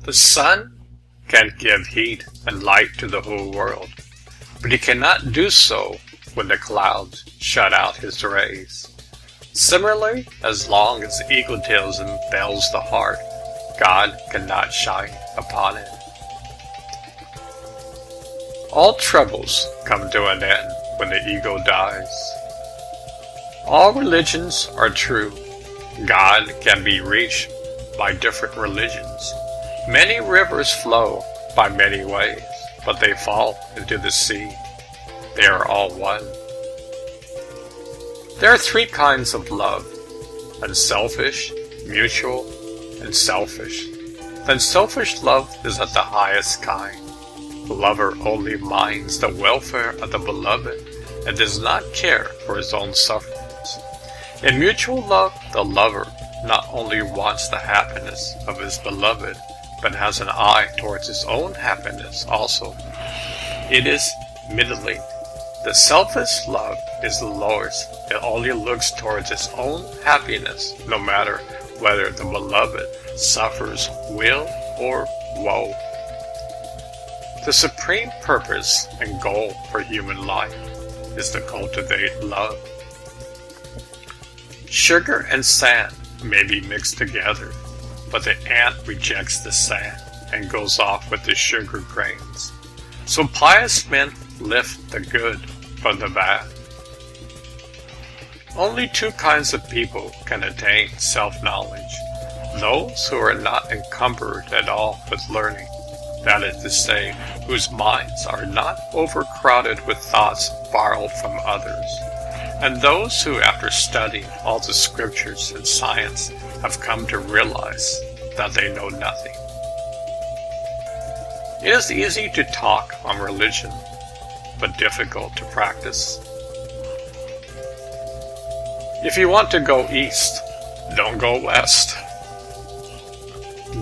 The sun can give heat and light to the whole world, but he cannot do so when the clouds shut out his rays. Similarly, as long as egotism veils the heart, God cannot shine upon it. All troubles come to an end when the ego dies. All religions are true. God can be reached by different religions. Many rivers flow by many ways, but they fall into the sea. They are all one. There are three kinds of love: unselfish, mutual, and selfish. The unselfish love is at the highest kind. The lover only minds the welfare of the beloved and does not care for his own sufferings. In mutual love, the lover not only wants the happiness of his beloved, but has an eye towards his own happiness also. It is middling. The selfish love is the lowest. It only looks towards its own happiness, no matter whether the beloved suffers will or woe. The supreme purpose and goal for human life is to cultivate love. Sugar and sand may be mixed together, but the ant rejects the sand and goes off with the sugar grains. So pious men lift the good from the bad. Only two kinds of people can attain self-knowledge: those who are not encumbered at all with learning, that is to say, whose minds are not overcrowded with thoughts borrowed from others, and those who, after studying all the scriptures and science, have come to realize that they know nothing. It is easy to talk on religion, but difficult to practice. If you want to go east, don't go west.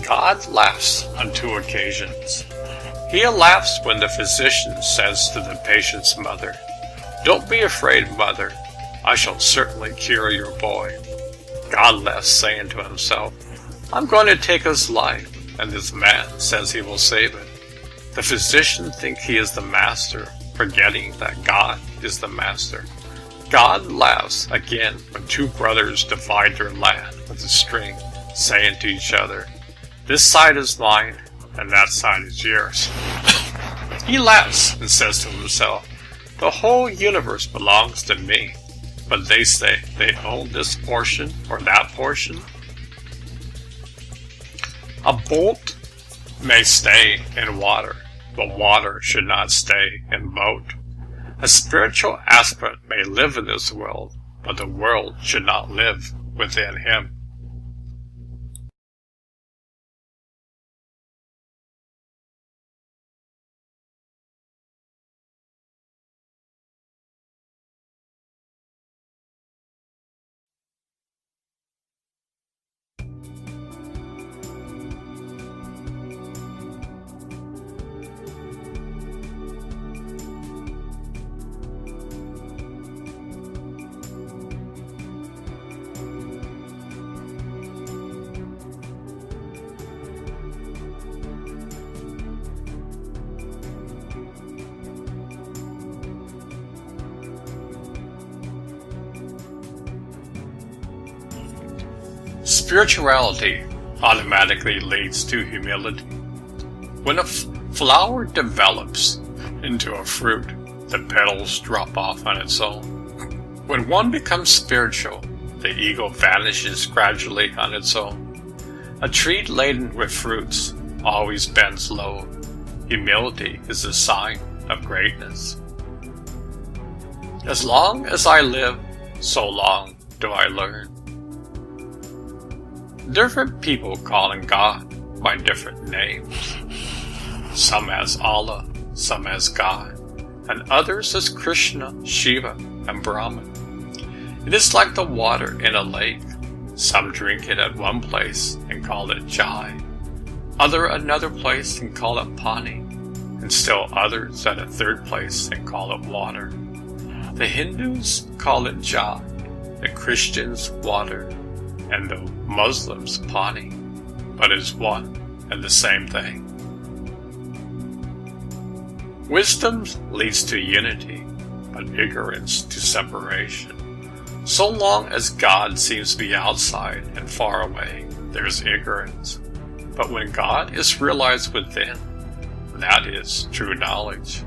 God laughs on two occasions. He laughs when the physician says to the patient's mother, "Don't be afraid, mother. I shall certainly cure your boy." God laughs, saying to himself, "I'm going to take his life, and this man says he will save it." The physician thinks he is the master, forgetting that God is the master. God laughs again when two brothers divide their land with a string, saying to each other, "This side is mine, and that side is yours." He laughs and says to himself, "The whole universe belongs to me," but they say they own this portion or that portion. A boat may stay in water, but water should not stay in boat. A spiritual aspirant may live in this world, but the world should not live within him. Spirituality automatically leads to humility. When a flower develops into a fruit, the petals drop off on its own. When one becomes spiritual, the ego vanishes gradually on its own. A tree laden with fruits always bends low. Humility is a sign of greatness. As long as I live, so long do I learn. Different people calling God by different names. Some as Allah, some as God, and others as Krishna, Shiva, and Brahman. It is like the water in a lake. Some drink it at one place and call it chai, another place and call it pani, and still others at a third place and call it water. The Hindus call it jal, the Christians water, and the Muslims pani, but is one and the same thing. Wisdom leads to unity, but ignorance to separation. So long as God seems to be outside and far away, there is ignorance. But when God is realized within, that is true knowledge.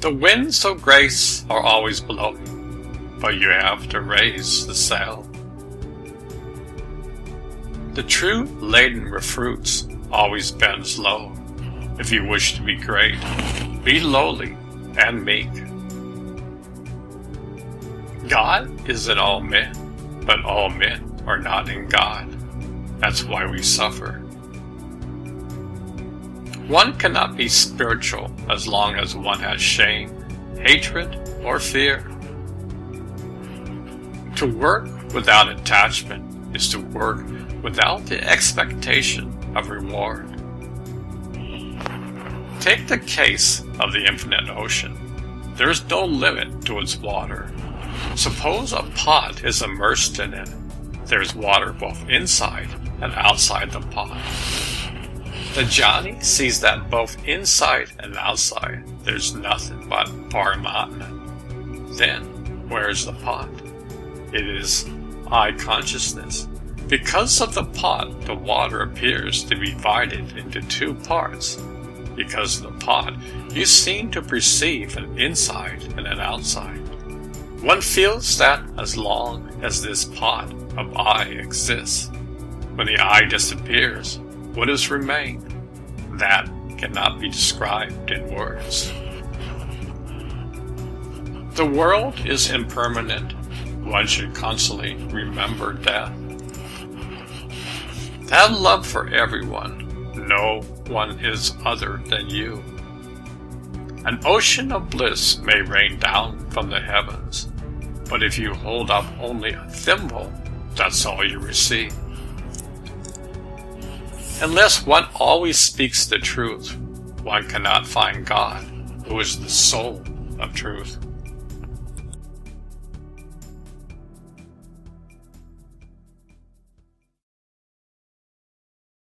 The winds of grace are always blowing, but you have to raise the sail. The true laden with fruits always bends low. If you wish to be great, be lowly and meek. God is in all men, but all men are not in God. That's why we suffer. One cannot be spiritual as long as one has shame, hatred, or fear. To work without attachment is to work without the expectation of reward. Take the case of the infinite ocean. There is no limit to its water. Suppose a pot is immersed in it. There is water both inside and outside the pot. The Johnny sees that both inside and outside there's nothing but Paramatma. Then, where is the pot? It is I consciousness. Because of the pot, the water appears to be divided into two parts. Because of the pot, you seem to perceive an inside and an outside. One feels that as long as this pot of I exists, when the I disappears, what is remained? That cannot be described in words. The world is impermanent. One should constantly remember death. Have love for everyone. No one is other than you. An ocean of bliss may rain down from the heavens, but if you hold up only a thimble, that's all you receive. Unless one always speaks the truth, one cannot find God, who is the soul of truth.